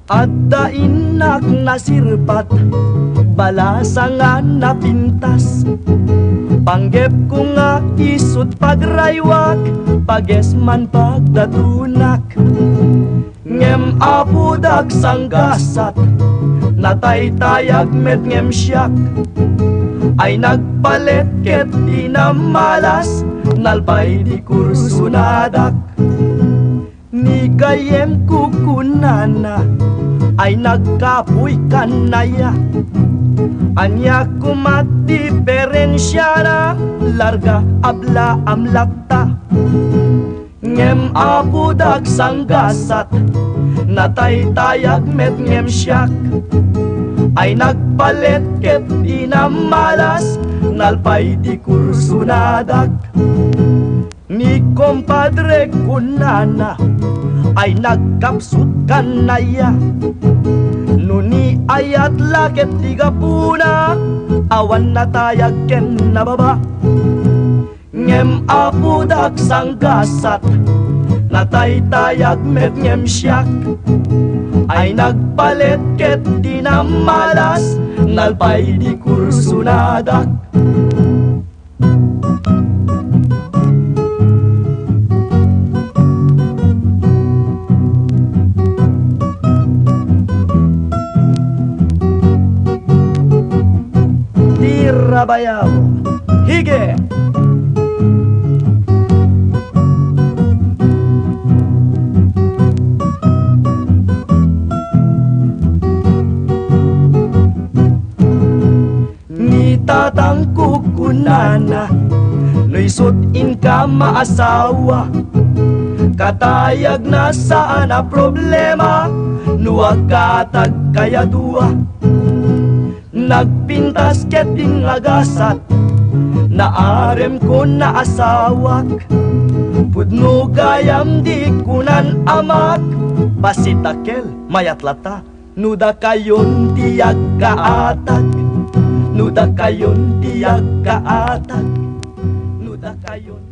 At dainak nasirpat, balasangan na pintas. Panggep ko nga isut pagraywak, pages man pagdatunak. Ngem apudag sanggasat, nataytayag met ngem siyak. Ay nagpalet ket di na malas, nalpay di kursunadak. Ni gayem kukunana, ay nagkapuy kanaya. Anya kumat diferensya na, larga abla amlakta. Ngem apudag sanggasat, nataytayag met ngem siyak. Ay nagpalet ket di na malas, nalpay di kursunadak. Ni kompadre kunana, ay nagkapsut kanaya. Nuni ayat laket tiga puna, awan natayag ken nababa. Ngem apudak sanggasat, nataytayag met ngem siyak. Ay nagpalet ket di na malas, nalpay di kursunadak. Tirabayaw, hige! Tatang kukunana, nuisot in ka maasawa. Katayag na saan na problema, nuwagkatag kaya dua. Nagpintas keting agasat, naarem ko na asawak. Pudno gayam di kunan amak, pasitakel mayatlata, nuda kayon tiyag kaatag. Nuda kayon tiyag kaatag, nuda kayon